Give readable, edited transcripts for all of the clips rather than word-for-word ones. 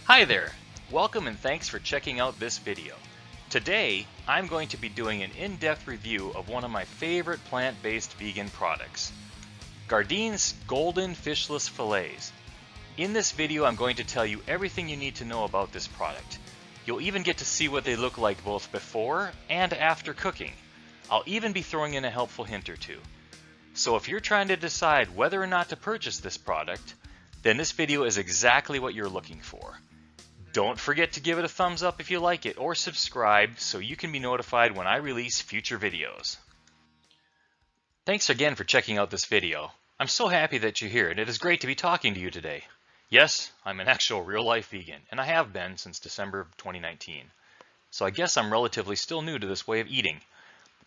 Hi there! Welcome and thanks for checking out this video. Today, I'm going to be doing an in-depth review of one of my favorite plant-based vegan products, Gardein's Golden Fishless Filets. In this video, I'm going to tell you everything you need to know about this product. You'll even get to see what they look like both before and after cooking. I'll even be throwing in a helpful hint or two. So if you're trying to decide whether or not to purchase this product, then this video is exactly what you're looking for. Don't forget to give it a thumbs up if you like it, or subscribe so you can be notified when I release future videos. Thanks again for checking out this video. I'm so happy that you're here, and it is great to be talking to you today. Yes, I'm an actual real-life vegan, and I have been since December of 2019. So I guess I'm relatively still new to this way of eating.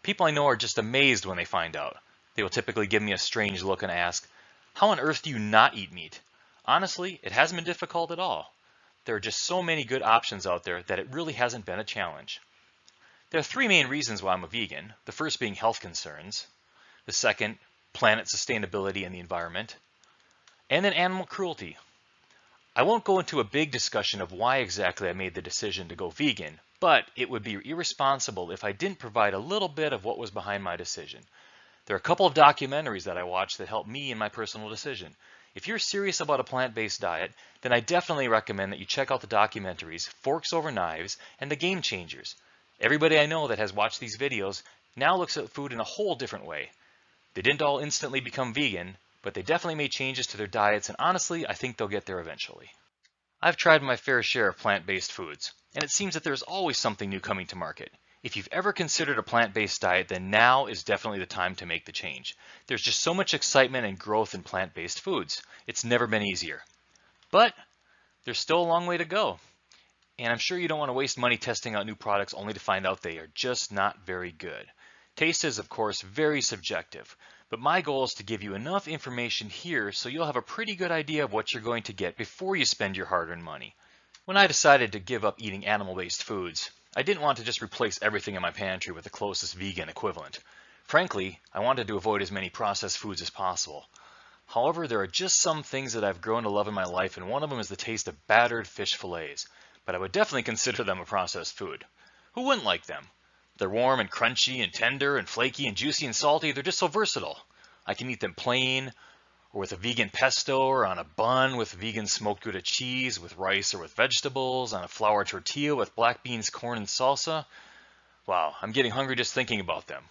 People I know are just amazed when they find out. They will typically give me a strange look and ask, "How on earth do you not eat meat?" Honestly, it hasn't been difficult at all. There are just so many good options out there that it really hasn't been a challenge. There are three main reasons why I'm a vegan, the first being health concerns, the second, planet sustainability and the environment, and then animal cruelty. I won't go into a big discussion of why exactly I made the decision to go vegan, but it would be irresponsible if I didn't provide a little bit of what was behind my decision. There are a couple of documentaries that I watched that helped me in my personal decision. If you're serious about a plant-based diet, then I definitely recommend that you check out the documentaries Forks Over Knives and The Game Changers. Everybody I know that has watched these videos now looks at food in a whole different way. They didn't all instantly become vegan, but they definitely made changes to their diets, and honestly, I think they'll get there eventually. I've tried my fair share of plant-based foods, and it seems that there's always something new coming to market. If you've ever considered a plant-based diet, then now is definitely the time to make the change. There's just so much excitement and growth in plant-based foods. It's never been easier. But there's still a long way to go. And I'm sure you don't want to waste money testing out new products only to find out they are just not very good. Taste is, of course, very subjective, but my goal is to give you enough information here so you'll have a pretty good idea of what you're going to get before you spend your hard-earned money. When I decided to give up eating animal-based foods, I didn't want to just replace everything in my pantry with the closest vegan equivalent. Frankly, I wanted to avoid as many processed foods as possible. However, there are just some things that I've grown to love in my life, and one of them is the taste of battered fish fillets. But I would definitely consider them a processed food. Who wouldn't like them? They're warm and crunchy and tender and flaky and juicy and salty. They're just so versatile. I can eat them plain, or with a vegan pesto, or on a bun with vegan smoked Gouda cheese, with rice or with vegetables, on a flour tortilla with black beans, corn, and salsa. Wow, I'm getting hungry just thinking about them.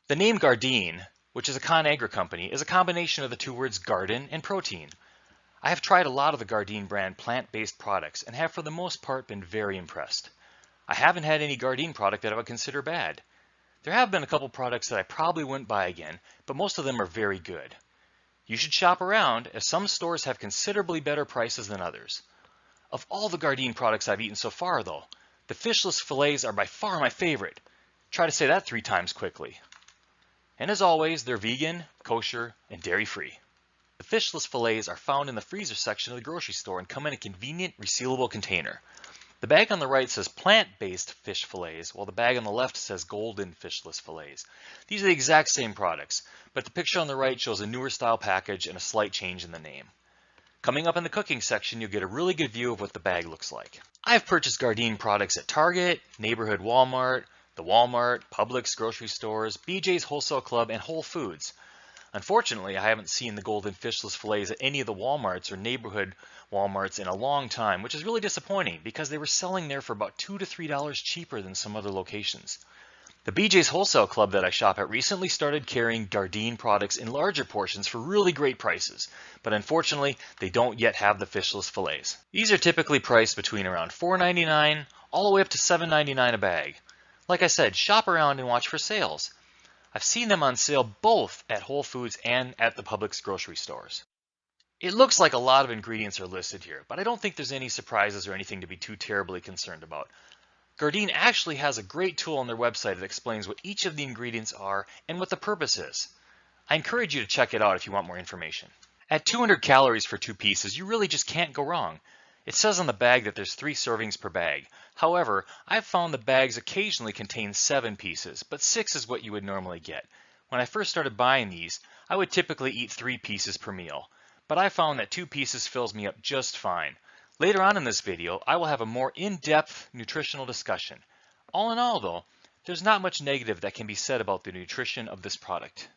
The name Gardein, which is a ConAgra company, is a combination of the two words garden and protein. I have tried a lot of the Gardein brand plant-based products and have for the most part been very impressed. I haven't had any Gardein product that I would consider bad. There have been a couple products that I probably wouldn't buy again, but most of them are very good. You should shop around, as some stores have considerably better prices than others. Of all the Gardein products I've eaten so far, though, the Fishless Filets are by far my favorite. Try to say that 3 times quickly. And as always, they're vegan, kosher, and dairy-free. The Fishless Filets are found in the freezer section of the grocery store and come in a convenient, resealable container. The bag on the right says plant-based fish fillets, while the bag on the left says golden fishless fillets. These are the exact same products, but the picture on the right shows a newer style package and a slight change in the name. Coming up in the cooking section, you'll get a really good view of what the bag looks like. I've purchased Gardein products at Target, Neighborhood Walmart, the Walmart, Publix grocery stores, BJ's Wholesale Club, and Whole Foods. Unfortunately, I haven't seen the golden fishless fillets at any of the Walmarts or neighborhood Walmarts in a long time, which is really disappointing because they were selling there for about $2 to $3 cheaper than some other locations. The BJ's Wholesale Club that I shop at recently started carrying Gardein products in larger portions for really great prices, but unfortunately, they don't yet have the fishless fillets. These are typically priced between around $4.99 all the way up to $7.99 a bag. Like I said, shop around and watch for sales. I've seen them on sale both at Whole Foods and at the Publix grocery stores. It looks like a lot of ingredients are listed here, but I don't think there's any surprises or anything to be too terribly concerned about. Gardein actually has a great tool on their website that explains what each of the ingredients are and what the purpose is. I encourage you to check it out if you want more information. At 200 calories for 2 pieces, you really just can't go wrong. It says on the bag that there's 3 servings per bag. However, I've found the bags occasionally contain 7 pieces, but 6 is what you would normally get. When I first started buying these, I would typically eat 3 pieces per meal, but I found that 2 pieces fills me up just fine. Later on in this video, I will have a more in-depth nutritional discussion. All in all though, there's not much negative that can be said about the nutrition of this product.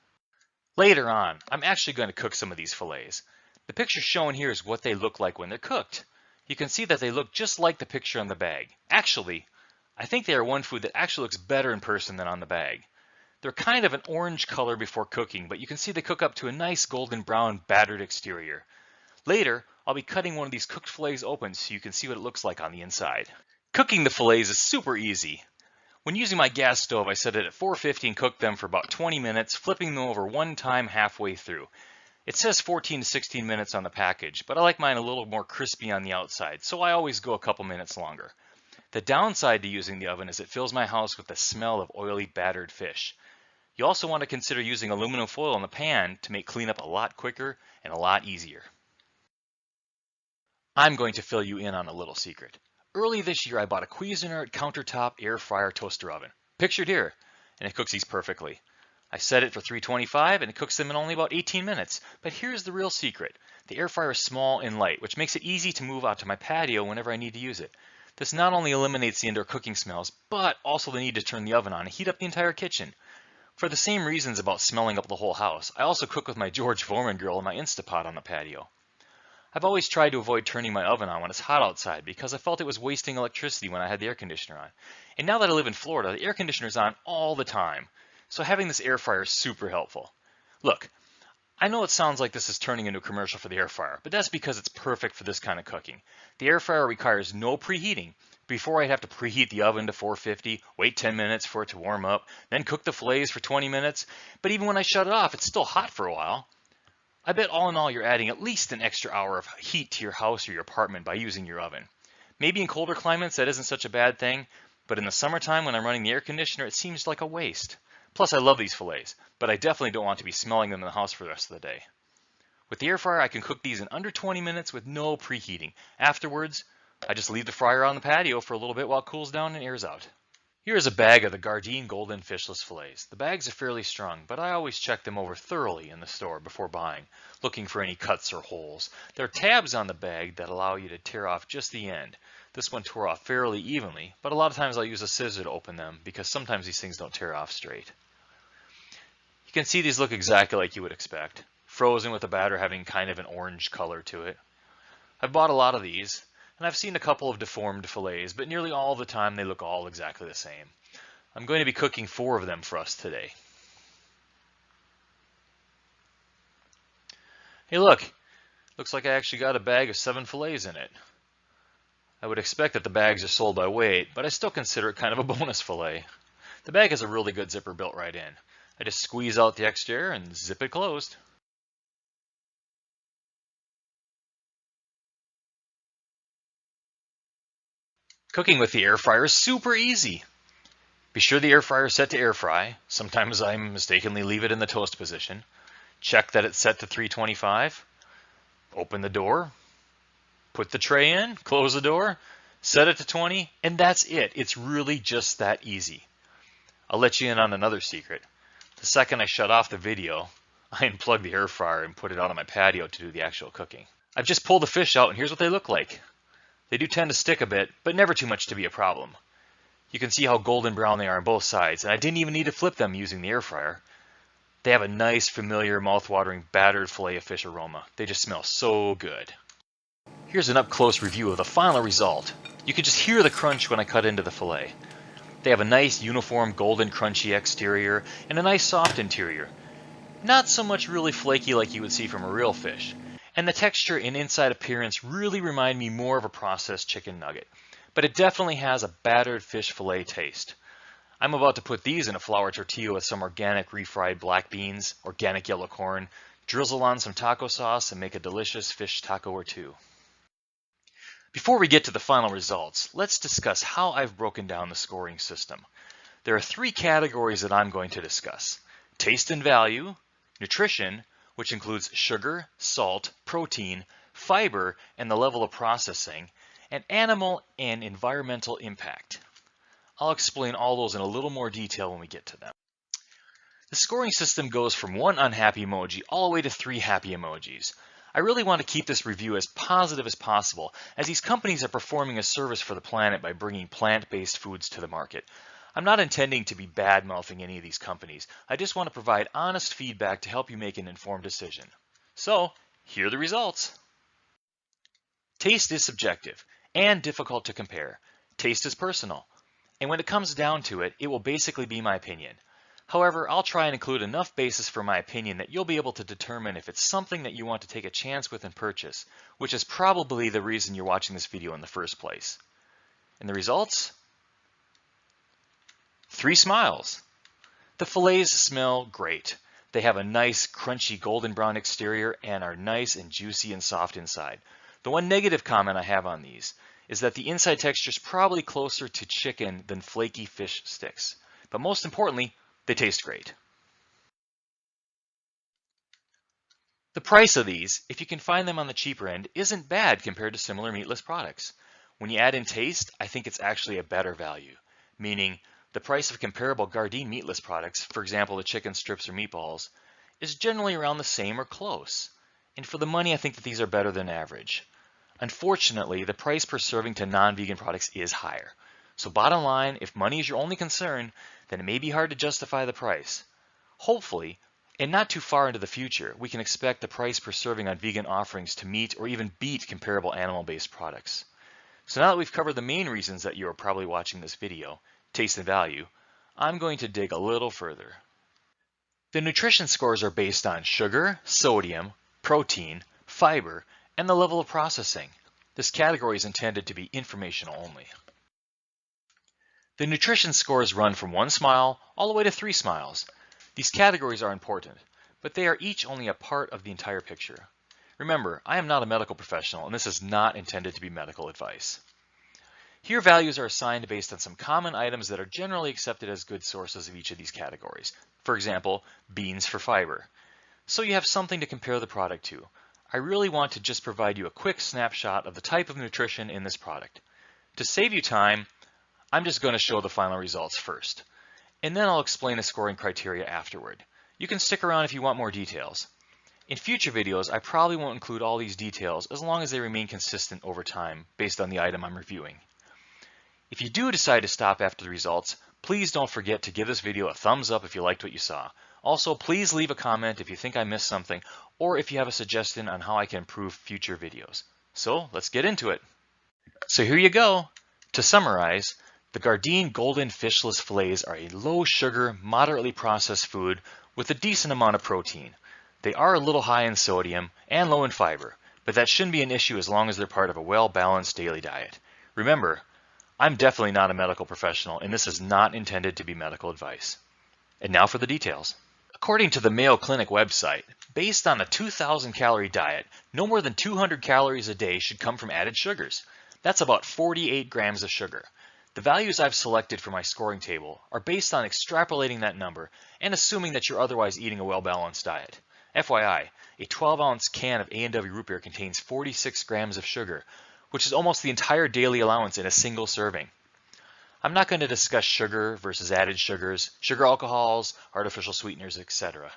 Later on, I'm actually going to cook some of these fillets. The picture shown here is what they look like when they're cooked. You can see that they look just like the picture on the bag. Actually, I think they are one food that actually looks better in person than on the bag. They're kind of an orange color before cooking, but you can see they cook up to a nice golden brown battered exterior. Later, I'll be cutting one of these cooked fillets open so you can see what it looks like on the inside. Cooking the fillets is super easy. When using my gas stove, I set it at 450 and cooked them for about 20 minutes, flipping them over one time halfway through. It says 14 to 16 minutes on the package, but I like mine a little more crispy on the outside, so I always go a couple minutes longer. The downside to using the oven is it fills my house with the smell of oily battered fish. You also want to consider using aluminum foil in the pan to make cleanup a lot quicker and a lot easier. I'm going to fill you in on a little secret. Early this year, I bought a Cuisinart countertop air fryer toaster oven, pictured here, and it cooks these perfectly. I set it for 325 and it cooks them in only about 18 minutes. But here's the real secret. The air fryer is small and light, which makes it easy to move out to my patio whenever I need to use it. This not only eliminates the indoor cooking smells, but also the need to turn the oven on and heat up the entire kitchen. For the same reasons about smelling up the whole house, I also cook with my George Foreman grill and my Instapot on the patio. I've always tried to avoid turning my oven on when it's hot outside because I felt it was wasting electricity when I had the air conditioner on. And now that I live in Florida, the air conditioner is on all the time. So having this air fryer is super helpful. Look, I know it sounds like this is turning into a commercial for the air fryer, but that's because it's perfect for this kind of cooking. The air fryer requires no preheating. Before I'd have to preheat the oven to 450, wait 10 minutes for it to warm up, then cook the fillets for 20 minutes. But even when I shut it off, it's still hot for a while. I bet all in all you're adding at least an extra hour of heat to your house or your apartment by using your oven. Maybe in colder climates that isn't such a bad thing, but in the summertime when I'm running the air conditioner it seems like a waste. Plus I love these fillets, but I definitely don't want to be smelling them in the house for the rest of the day. With the air fryer I can cook these in under 20 minutes with no preheating. Afterwards, I just leave the fryer on the patio for a little bit while it cools down and airs out. Here is a bag of the Gardein Golden Fishless Filets. The bags are fairly strong, but I always check them over thoroughly in the store before buying, looking for any cuts or holes. There are tabs on the bag that allow you to tear off just the end. This one tore off fairly evenly, but a lot of times I'll use a scissor to open them because sometimes these things don't tear off straight. You can see these look exactly like you would expect, frozen with the batter having kind of an orange color to it. I've bought a lot of these. And I've seen a couple of deformed fillets, but nearly all the time they look all exactly the same. I'm going to be cooking 4 of them for us today. Hey look, looks like I actually got a bag of 7 fillets in it. I would expect that the bags are sold by weight, but I still consider it kind of a bonus fillet. The bag has a really good zipper built right in. I just squeeze out the extra air and zip it closed. Cooking with the air fryer is super easy. Be sure the air fryer is set to air fry. Sometimes I mistakenly leave it in the toast position. Check that it's set to 325. Open the door. Put the tray in. Close the door. Set it to 20. And that's it. It's really just that easy. I'll let you in on another secret. The second I shut off the video, I unplug the air fryer and put it out on my patio to do the actual cooking. I've just pulled the fish out and here's what they look like. They do tend to stick a bit, but never too much to be a problem. You can see how golden brown they are on both sides, and I didn't even need to flip them using the air fryer. They have a nice, familiar, mouth-watering, battered filet of fish aroma. They just smell so good. Here's an up-close review of the final result. You can just hear the crunch when I cut into the filet. They have a nice, uniform, golden, crunchy exterior, and a nice, soft interior. Not so much really flaky like you would see from a real fish. And the texture and inside appearance really remind me more of a processed chicken nugget. But it definitely has a battered fish fillet taste. I'm about to put these in a flour tortilla with some organic refried black beans, organic yellow corn, drizzle on some taco sauce, and make a delicious fish taco or two. Before we get to the final results, let's discuss how I've broken down the scoring system. There are 3 categories that I'm going to discuss: taste and value, nutrition, which includes sugar, salt, protein, fiber, and the level of processing, and animal and environmental impact. I'll explain all those in a little more detail when we get to them. The scoring system goes from 1 unhappy emoji all the way to 3 happy emojis. I really want to keep this review as positive as possible, as these companies are performing a service for the planet by bringing plant-based foods to the market. I'm not intending to be bad-mouthing any of these companies. I just want to provide honest feedback to help you make an informed decision. So, here are the results. Taste is subjective and difficult to compare. Taste is personal, and when it comes down to it, it will basically be my opinion. However, I'll try and include enough basis for my opinion that you'll be able to determine if it's something that you want to take a chance with and purchase, which is probably the reason you're watching this video in the first place. And the results? 3 smiles. The fillets smell great. They have a nice, crunchy golden brown exterior and are nice and juicy and soft inside. The one negative comment I have on these is that the inside texture is probably closer to chicken than flaky fish sticks. But most importantly, they taste great. The price of these, if you can find them on the cheaper end, isn't bad compared to similar meatless products. When you add in taste, I think it's actually a better value, meaning the price of comparable Gardein meatless products, for example the chicken strips or meatballs, is generally around the same or close. And for the money, I think that these are better than average. Unfortunately, the price per serving to non-vegan products is higher. So bottom line, if money is your only concern, then it may be hard to justify the price. Hopefully, and not too far into the future, we can expect the price per serving on vegan offerings to meet or even beat comparable animal-based products. So now that we've covered the main reasons that you are probably watching this video, taste and value, I'm going to dig a little further. The nutrition scores are based on sugar, sodium, protein, fiber, and the level of processing. This category is intended to be informational only. The nutrition scores run from 1 smile all the way to 3 smiles. These categories are important, but they are each only a part of the entire picture. Remember, I am not a medical professional, and this is not intended to be medical advice. Here, values are assigned based on some common items that are generally accepted as good sources of each of these categories. For example, beans for fiber. So you have something to compare the product to. I really want to just provide you a quick snapshot of the type of nutrition in this product. To save you time, I'm just going to show the final results first, and then I'll explain the scoring criteria afterward. You can stick around if you want more details. In future videos, I probably won't include all these details as long as they remain consistent over time based on the item I'm reviewing. If you do decide to stop after the results, please don't forget to give this video a thumbs up if you liked what you saw. Also, please leave a comment if you think I missed something or if you have a suggestion on how I can improve future videos. So let's get into it. So here you go. To summarize, the Gardein Golden Fishless Filets are a low-sugar, moderately processed food with a decent amount of protein. They are a little high in sodium and low in fiber, but that shouldn't be an issue as long as they're part of a well-balanced daily diet. Remember, I'm definitely not a medical professional, and this is not intended to be medical advice. And now for the details. According to the Mayo Clinic website, based on a 2,000-calorie diet, no more than 200 calories a day should come from added sugars. That's about 48 grams of sugar. The values I've selected for my scoring table are based on extrapolating that number and assuming that you're otherwise eating a well-balanced diet. FYI, a 12-ounce can of A&W root beer contains 46 grams of sugar, which is almost the entire daily allowance in a single serving. I'm not going to discuss sugar versus added sugars, sugar alcohols, artificial sweeteners, etc.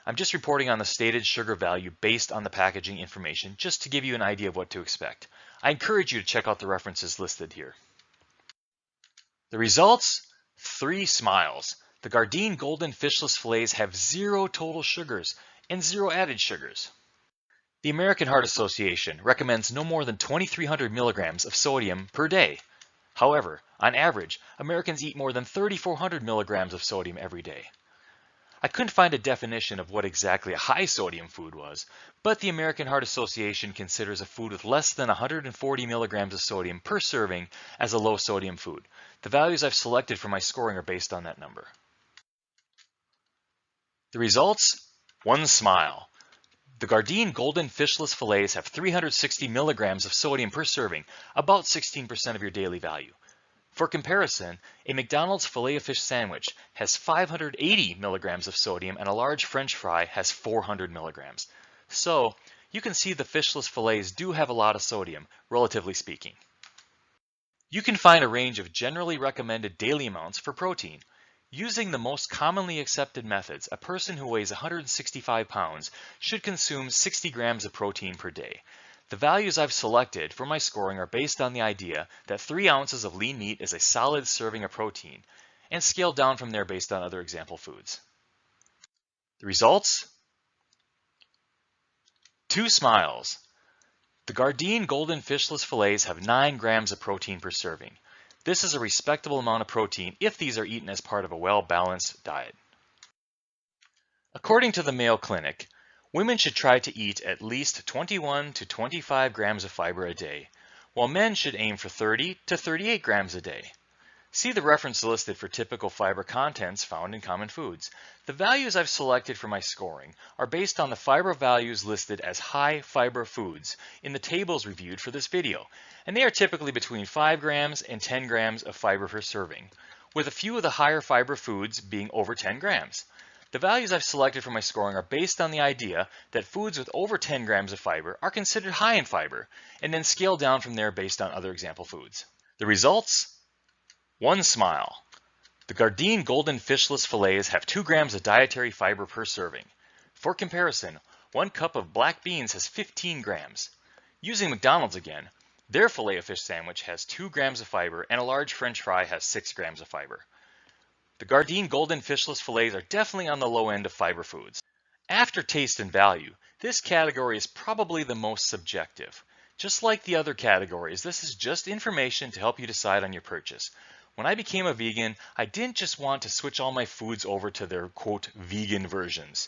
I'm just reporting on the stated sugar value based on the packaging information just to give you an idea of what to expect. I encourage you to check out the references listed here. The results? 3 smiles. The Gardein Golden Fishless Filets have 0 total sugars and 0 added sugars. The American Heart Association recommends no more than 2,300 milligrams of sodium per day. However, on average, Americans eat more than 3,400 milligrams of sodium every day. I couldn't find a definition of what exactly a high sodium food was, but the American Heart Association considers a food with less than 140 milligrams of sodium per serving as a low sodium food. The values I've selected for my scoring are based on that number. The results? 1 smile. The Gardein Golden Fishless Filets have 360 milligrams of sodium per serving, about 16% of your daily value. For comparison, a McDonald's Filet-O-Fish sandwich has 580 milligrams of sodium and a large French fry has 400 milligrams. So, you can see the fishless fillets do have a lot of sodium, relatively speaking. You can find a range of generally recommended daily amounts for protein. Using the most commonly accepted methods, a person who weighs 165 pounds should consume 60 grams of protein per day. The values I've selected for my scoring are based on the idea that 3 ounces of lean meat is a solid serving of protein, and scaled down from there based on other example foods. The results? 2 smiles. The Gardein Golden Fishless Filets have 9 grams of protein per serving. This is a respectable amount of protein if these are eaten as part of a well-balanced diet. According to the Mayo Clinic, women should try to eat at least 21 to 25 grams of fiber a day, while men should aim for 30 to 38 grams a day. See the reference listed for typical fiber contents found in common foods. The values I've selected for my scoring are based on the fiber values listed as high fiber foods in the tables reviewed for this video, and they are typically between 5 grams and 10 grams of fiber per serving, with a few of the higher fiber foods being over 10 grams. The values I've selected for my scoring are based on the idea that foods with over 10 grams of fiber are considered high in fiber, and then scaled down from there based on other example foods. The results? 1 smile. The Gardein Golden Fishless Filets have 2 grams of dietary fiber per serving. For comparison, 1 cup of black beans has 15 grams. Using McDonald's again, their filet of fish sandwich has 2 grams of fiber and a large French fry has 6 grams of fiber. The Gardein Golden Fishless Filets are definitely on the low end of fiber foods. After taste and value, this category is probably the most subjective. Just like the other categories, this is just information to help you decide on your purchase. When I became a vegan, I didn't just want to switch all my foods over to their, quote, vegan versions.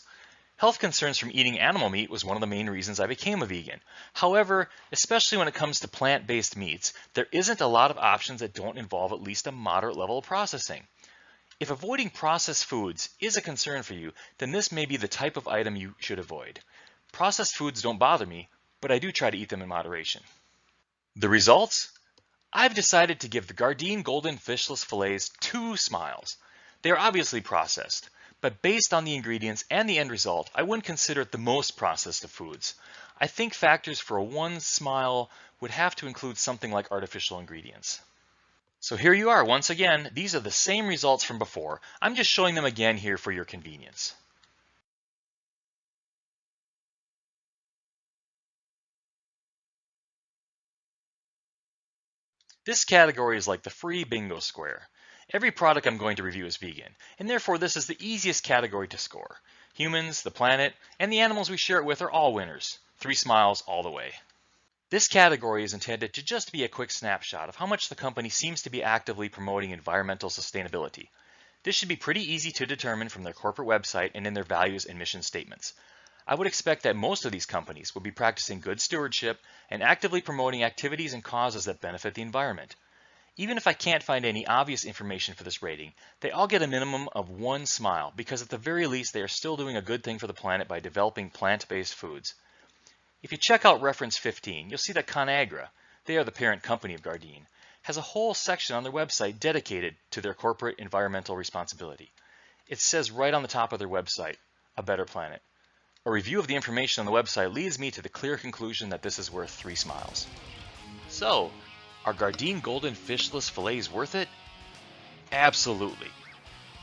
Health concerns from eating animal meat was one of the main reasons I became a vegan. However, especially when it comes to plant-based meats, there isn't a lot of options that don't involve at least a moderate level of processing. If avoiding processed foods is a concern for you, then this may be the type of item you should avoid. Processed foods don't bother me, but I do try to eat them in moderation. The results? I've decided to give the Gardein Golden Fishless Filets 2 smiles. They are obviously processed, but based on the ingredients and the end result, I wouldn't consider it the most processed of foods. I think factors for a 1 smile would have to include something like artificial ingredients. So here you are once again. These are the same results from before. I'm just showing them again here for your convenience. This category is like the free bingo square. Every product I'm going to review is vegan, and therefore this is the easiest category to score. Humans, the planet, and the animals we share it with are all winners. 3 smiles all the way. This category is intended to just be a quick snapshot of how much the company seems to be actively promoting environmental sustainability. This should be pretty easy to determine from their corporate website and in their values and mission statements. I would expect that most of these companies will be practicing good stewardship and actively promoting activities and causes that benefit the environment. Even if I can't find any obvious information for this rating, they all get a minimum of 1 smile because at the very least they are still doing a good thing for the planet by developing plant-based foods. If you check out reference 15, you'll see that ConAgra, they are the parent company of Gardein, has a whole section on their website dedicated to their corporate environmental responsibility. It says right on the top of their website, a better planet. A review of the information on the website leads me to the clear conclusion that this is worth 3 smiles. So, are Gardein Golden Fishless Filets worth it? Absolutely.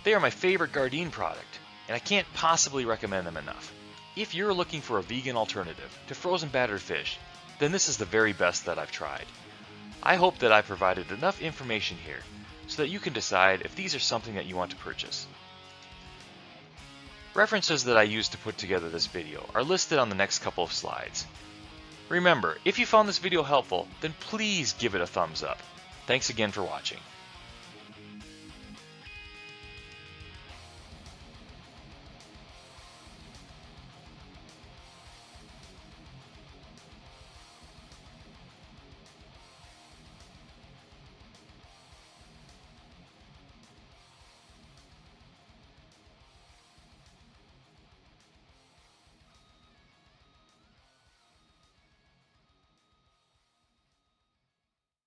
They are my favorite Gardein product, and I can't possibly recommend them enough. If you're looking for a vegan alternative to frozen battered fish, then this is the very best that I've tried. I hope that I provided enough information here so that you can decide if these are something that you want to purchase. References that I used to put together this video are listed on the next couple of slides. Remember, if you found this video helpful, then please give it a thumbs up. Thanks again for watching.